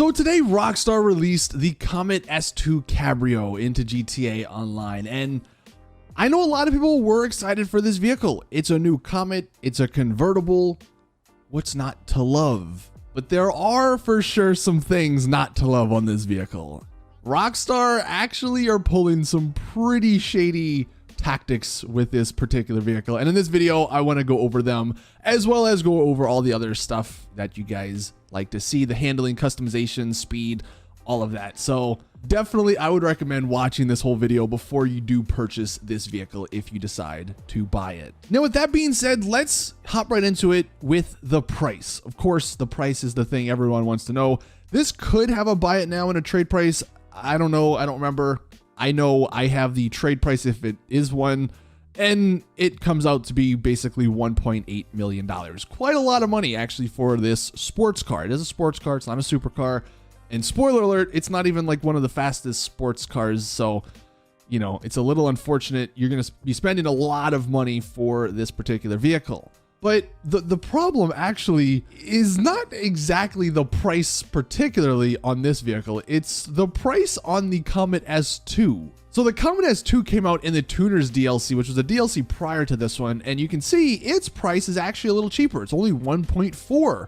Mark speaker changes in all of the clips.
Speaker 1: So today, Rockstar released the COMET S2 Cabrio into GTA Online, and I know a lot of people were excited for this vehicle. It's a new COMET, it's a convertible. What's not to love? But there are for sure some things not to love on this vehicle. Rockstar actually are pulling some pretty shady tactics with this particular vehicle, and in this video I want to go over them as well as go over all the other stuff that you guys like to see, the handling, customization, speed, all of that. So definitely I would recommend watching this whole video before you do purchase this vehicle if you decide to buy it. Now with that being said, let's hop right into it with the price. Of course, the price is the thing everyone wants to know. This could have a buy it now and a trade price. I don't know, I don't remember. I know I have the trade price if it is one, and it comes out to be basically $1.8 million. Quite a lot of money actually for this sports car. It is a sports car, it's not a supercar. And spoiler alert, it's not even like one of the fastest sports cars. So, you know, it's a little unfortunate. You're going to be spending a lot of money for this particular vehicle. But the problem actually is not exactly the price particularly on this vehicle. It's the price on the COMET S2. So the COMET S2 came out in the Tuners DLC, which was a DLC prior to this one. And you can see its price is actually a little cheaper. It's only 1.4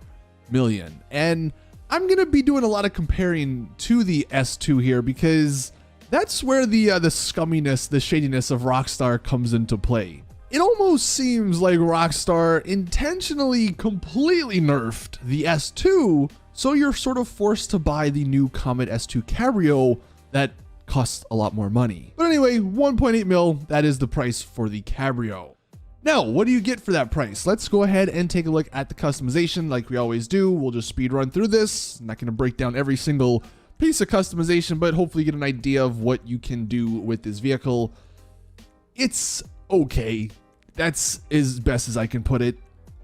Speaker 1: million. And I'm going to be doing a lot of comparing to the S2 here because that's where the scumminess, the shadiness of Rockstar comes into play. It almost seems like Rockstar intentionally completely nerfed the S2, so you're sort of forced to buy the new COMET S2 Cabrio that costs a lot more money. But anyway, 1.8 mil, that is the price for the Cabrio. Now, what do you get for that price? Let's go ahead and take a look at the customization like we always do. We'll just speed run through this. I'm not going to break down every single piece of customization, but hopefully get an idea of what you can do with this vehicle. It's okay. That's as best as I can put it.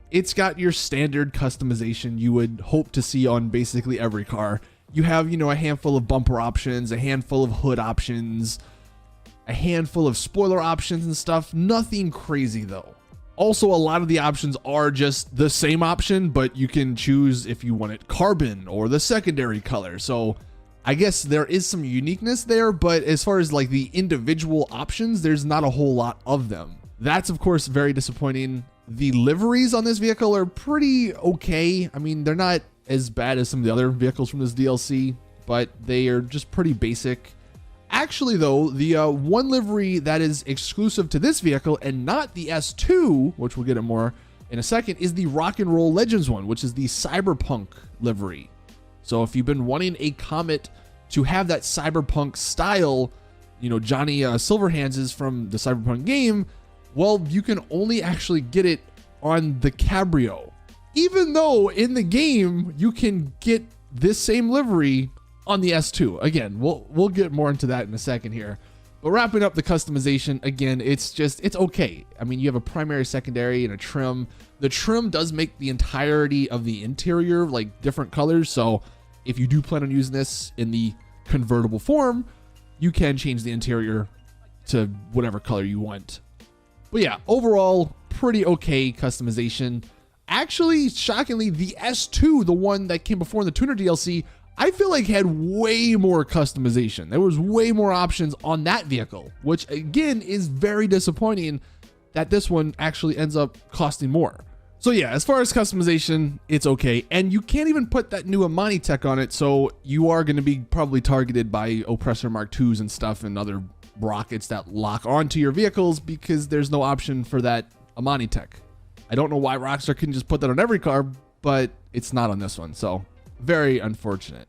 Speaker 1: It's got your standard customization you would hope to see on basically every car. You have, you know, a handful of bumper options, a handful of hood options, a handful of spoiler options and stuff. Nothing crazy though. Also, a lot of the options are just the same option, but you can choose if you want it carbon or the secondary color. So I guess there is some uniqueness there, but as far as like the individual options, there's not a whole lot of them. That's of course very disappointing. The liveries on this vehicle are pretty okay. I mean, they're not as bad as some of the other vehicles from this DLC, but they are just pretty basic. Actually though, the one livery that is exclusive to this vehicle and not the S2, which we'll get at more in a second, is the Rock and Roll Legends one, which is the Cyberpunk livery. So if you've been wanting a COMET to have that cyberpunk style, you know, Johnny Silverhands is from the Cyberpunk game, well, you can only actually get it on the Cabrio. Even though in the game, you can get this same livery on the S2. Again, we'll get more into that in a second here. But wrapping up the customization, again, it's okay. I mean, you have a primary, secondary, and a trim. The trim does make the entirety of the interior like different colors. So if you do plan on using this in the convertible form, you can change the interior to whatever color you want. But yeah, overall, pretty okay customization. Actually, shockingly, the S2, the one that came before in the Tuner DLC, I feel like had way more customization. There was way more options on that vehicle, which again is very disappointing that this one actually ends up costing more. So yeah, as far as customization, it's okay. And you can't even put that new Amani tech on it, so you are going to be probably targeted by Oppressor Mark IIs and stuff and other rockets that lock onto your vehicles because there's no option for that Amani tech. I don't know why Rockstar couldn't just put that on every car, but it's not on this one, so very unfortunate.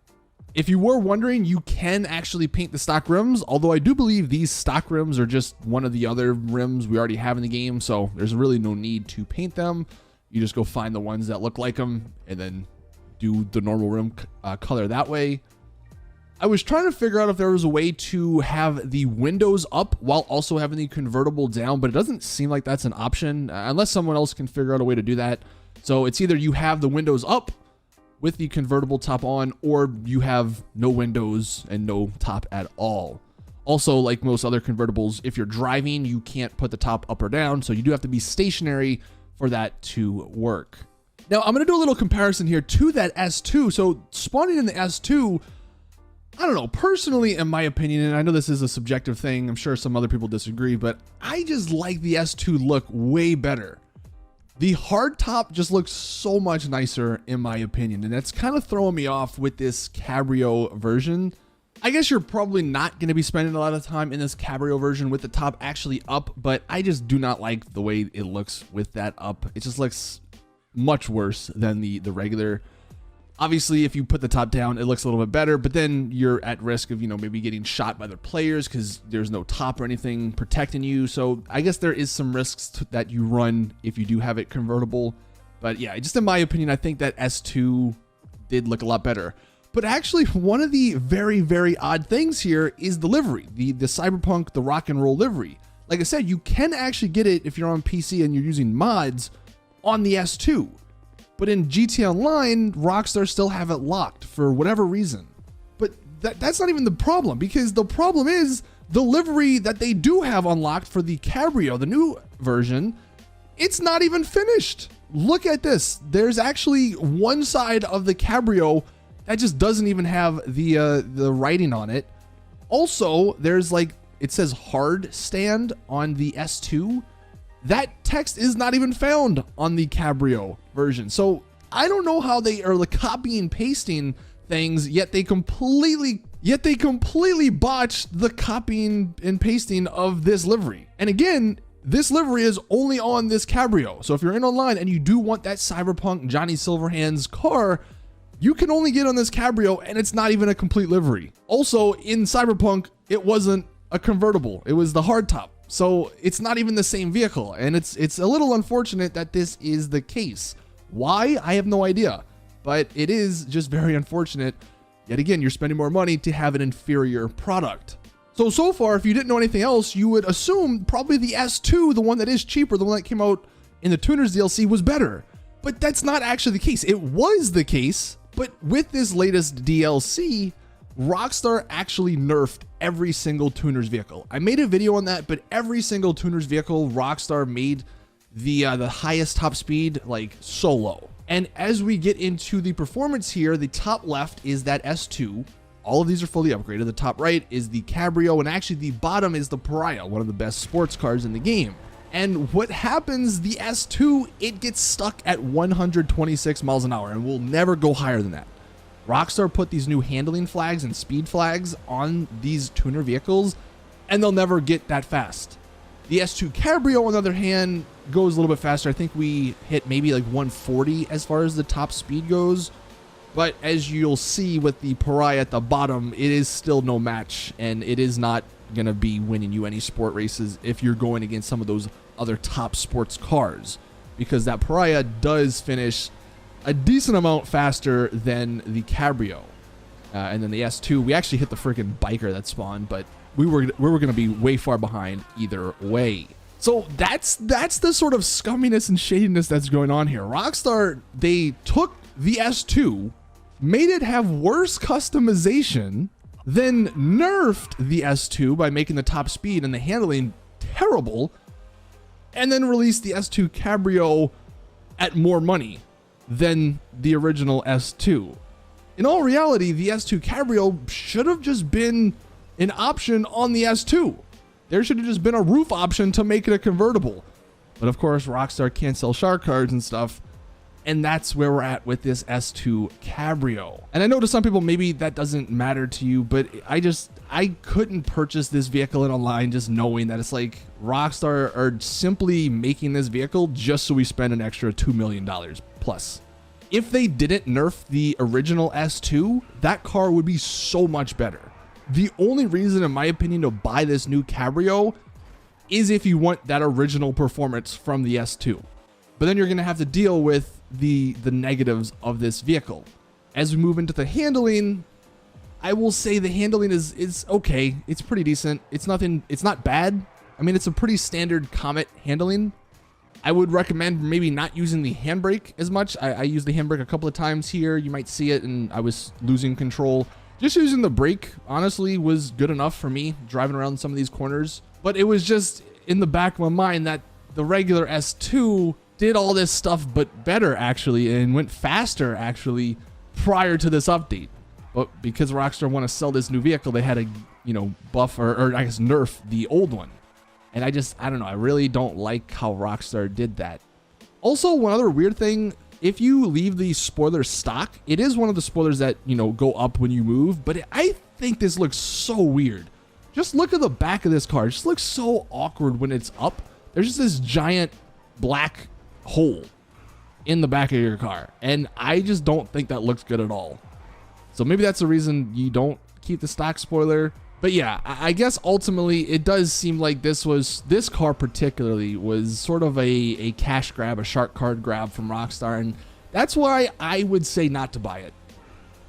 Speaker 1: If you were wondering, you can actually paint the stock rims, although I do believe these stock rims are just one of the other rims we already have in the game, so there's really no need to paint them. You just go find the ones that look like them and then do the normal rim color that way. I was trying to figure out if there was a way to have the windows up while also having the convertible down, but it doesn't seem like that's an option unless someone else can figure out a way to do that. So it's either you have the windows up with the convertible top on, or you have no windows and no top at all. Also, like most other convertibles, if you're driving, you can't put the top up or down, so you do have to be stationary for that to work. Now, I'm going to do a little comparison here to that S2. So spawning in the S2, I don't know, personally, in my opinion, and I know this is a subjective thing, I'm sure some other people disagree, but I just like the S2 look way better. The hard top just looks so much nicer in my opinion, and that's kind of throwing me off with this Cabrio version. I guess you're probably not going to be spending a lot of time in this Cabrio version with the top actually up, but I just do not like the way it looks with that up. It just looks much worse than the regular. Obviously, if you put the top down, it looks a little bit better, but then you're at risk of, maybe getting shot by other players because there's no top or anything protecting you. So I guess there is some risks that you run if you do have it convertible. But yeah, just in my opinion, I think that S2 did look a lot better. But actually, one of the very, very odd things here is the livery, the Cyberpunk, the rock and roll livery. Like I said, you can actually get it if you're on PC and you're using mods on the S2. But in GTA Online, Rockstar still have it locked for whatever reason. But that's not even the problem, because the problem is the livery that they do have unlocked for the Cabrio, the new version, it's not even finished. Look at this. There's actually one side of the Cabrio that just doesn't even have the writing on it. Also, there's it says hard stand on the S2. That text is not even found on the Cabrio version. So I don't know how they are copying and pasting things, yet they completely botched the copying and pasting of this livery. And again, this livery is only on this Cabrio. So if you're in online and you do want that Cyberpunk Johnny Silverhand's car, you can only get on this Cabrio, and it's not even a complete livery. Also, in Cyberpunk, it wasn't a convertible. It was the hardtop. So it's not even the same vehicle, and it's a little unfortunate that this is the case. Why? I have no idea, but it is just very unfortunate. Yet again, you're spending more money to have an inferior product. So far, if you didn't know anything else, you would assume probably the S2, the one that is cheaper, the one that came out in the Tuners DLC, was better. But that's not actually the case. It was the case, but with this latest DLC, Rockstar actually nerfed every single Tuners vehicle. I made a video on that, but every single Tuners vehicle, Rockstar made the highest top speed so low. And as we get into the performance here, the top left is that S2. All of these are fully upgraded. The top right is the Cabrio, and actually the bottom is the Pariah, one of the best sports cars in the game. And what happens, the S2, it gets stuck at 126 miles an hour and will never go higher than that. Rockstar put these new handling flags and speed flags on these tuner vehicles, and they'll never get that fast. The S2 Cabrio, on the other hand, goes a little bit faster. I think we hit maybe 140 as far as the top speed goes. But as you'll see with the Pariah at the bottom, it is still no match, and it is not going to be winning you any sport races if you're going against some of those other top sports cars, because that Pariah does finish a decent amount faster than the Cabrio. And then the S2, we actually hit the freaking biker that spawned, but we were going to be way far behind either way. So that's the sort of scumminess and shadiness that's going on here. Rockstar, they took the S2, made it have worse customization, then nerfed the S2 by making the top speed and the handling terrible, and then released the S2 Cabrio at more money than the original S2. In all reality, the S2 Cabrio should have just been an option on the S2. There should have just been a roof option to make it a convertible. But of course, Rockstar can't sell shark cards and stuff, and that's where we're at with this S2 Cabrio. And I know to some people maybe that doesn't matter to you, but I couldn't purchase this vehicle in online just knowing that it's Rockstar are simply making this vehicle just so we spend an extra $2 million plus. If they didn't nerf the original S2, that car would be so much better. The only reason, in my opinion, to buy this new Cabrio is if you want that original performance from the S2. But then you're going to have to deal with the negatives of this vehicle. As we move into the handling, I will say the handling is okay. It's pretty decent. It's not bad. I mean, it's a pretty standard COMET handling. I would recommend maybe not using the handbrake as much. I used the handbrake a couple of times here. You might see it, and I was losing control. Just using the brake, honestly, was good enough for me driving around some of these corners. But it was just in the back of my mind that the regular S2 did all this stuff, but better actually, and went faster actually prior to this update. But because Rockstar want to sell this new vehicle, they had to, you know, buff or I guess nerf the old one. And I don't know. I really don't like how Rockstar did that. Also, one other weird thing, if you leave the spoiler stock, it is one of the spoilers that, you know, go up when you move, but I think this looks so weird. Just look at the back of this car. It just looks so awkward when it's up. There's just this giant black hole in the back of your car, and I just don't think that looks good at all. So maybe that's the reason you don't keep the stock spoiler. But yeah, I guess ultimately it does seem like this car particularly was sort of a cash grab, a shark card grab from Rockstar, and that's why I would say not to buy it.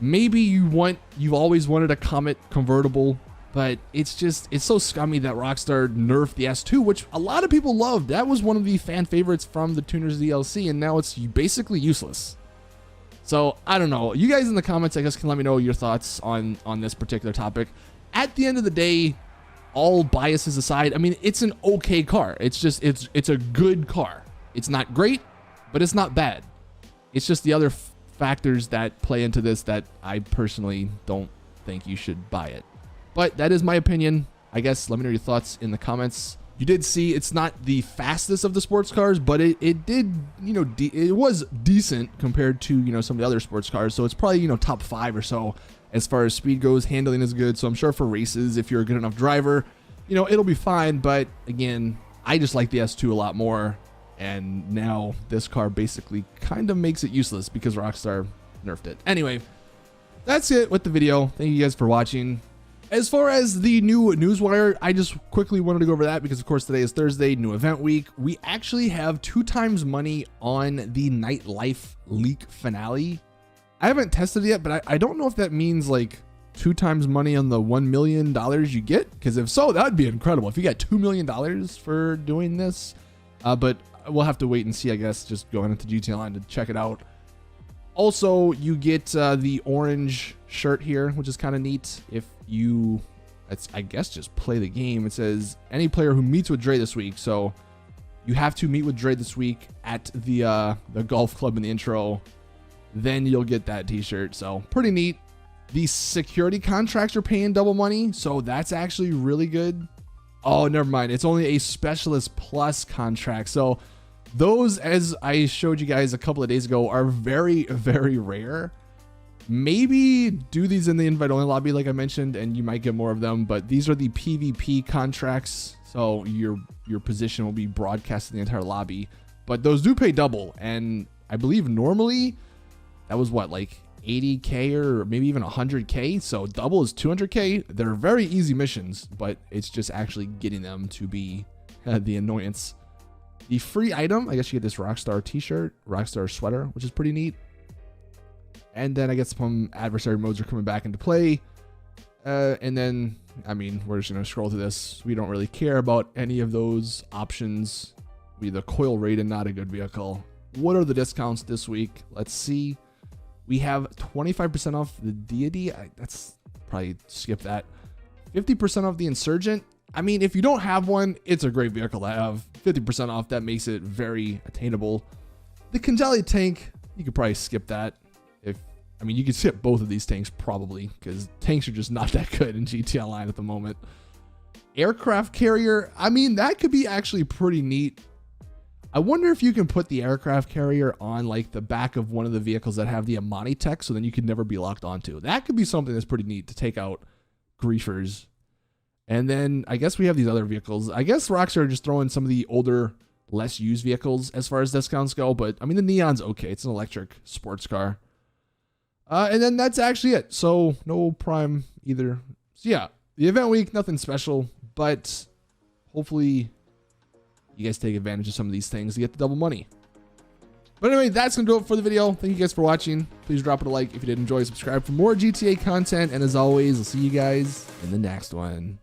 Speaker 1: Maybe you've always wanted a Comet convertible, but it's so scummy that Rockstar nerfed the S2, which a lot of people loved. That was one of the fan favorites from the Tuners DLC, and now it's basically useless. So I don't know. You guys in the comments, I guess, can let me know your thoughts on this particular topic. At the end of the day, all biases aside, I mean, it's an okay car. It's a good car. It's not great, but it's not bad. It's just the other factors that play into this that I personally don't think you should buy it. But that is my opinion. I guess let me know your thoughts in the comments. You did see it's not the fastest of the sports cars, but it did, you know, it was decent compared to, you know, some of the other sports cars. So it's probably, you know, top 5 or so as far as speed goes. Handling is good. So I'm sure for races, if you're a good enough driver, you know, it'll be fine. But again, I just like the S2 a lot more. And now this car basically kind of makes it useless because Rockstar nerfed it. Anyway, that's it with the video. Thank you guys for watching. As far as the new Newswire, I just quickly wanted to go over that because, of course, today is Thursday, new event week. We actually have 2 times money on the Nightlife leak finale. I haven't tested it yet, but I don't know if that means like 2 times money on the $1 million you get, because if so, that would be incredible if you got $2 million for doing this. But we'll have to wait and see, I guess, just going into GTA Online to check it out. Also, you get the orange shirt here, which is kind of neat. If you, I guess, just play the game. It says any player who meets with Dre this week. So you have to meet with Dre this week at the golf club in the intro. Then you'll get that t-shirt. So pretty neat. The security contracts are paying double money. So that's actually really good. Oh, never mind. It's only a Specialist Plus contract. So those, as I showed you guys a couple of days ago, are very, very rare. Maybe do these in the invite-only lobby like I mentioned, and you might get more of them. But these are the PvP contracts, so your position will be broadcast in the entire lobby. But those do pay double, and I believe normally that was what, like 80K or maybe even 100K. So double is 200K. They're very easy missions, but it's just actually getting them to be the annoyance. The free item, I guess you get this Rockstar t-shirt, Rockstar sweater, which is pretty neat. And then I guess some adversary modes are coming back into play. And then, I mean, we're just going to scroll through this. We don't really care about any of those options. The coil rated, not a good vehicle. What are the discounts this week? Let's see. We have 25% off the Deity. That's probably skip that. 50% off the Insurgent. I mean, if you don't have one, it's a great vehicle to have. 50% off, that makes it very attainable. The Kanjali tank, you could probably skip that. I mean, you could skip both of these tanks probably, because tanks are just not that good in GTA Online at the moment. Aircraft carrier, I mean, that could be actually pretty neat. I wonder if you can put the aircraft carrier on like the back of one of the vehicles that have the Amani tech, so then you could never be locked onto. That could be something that's pretty neat to take out griefers. And then I guess we have these other vehicles. I guess Rockstar are just throwing some of the older, less used vehicles as far as discounts go. But I mean, the Neon's okay. It's an electric sports car. And then that's actually it. So no Prime either. So yeah, the event week, nothing special, but hopefully you guys take advantage of some of these things to get the double money. But anyway, that's going to do it for the video. Thank you guys for watching. Please drop it a like if you did enjoy. Subscribe for more GTA content. And as always, I'll see you guys in the next one.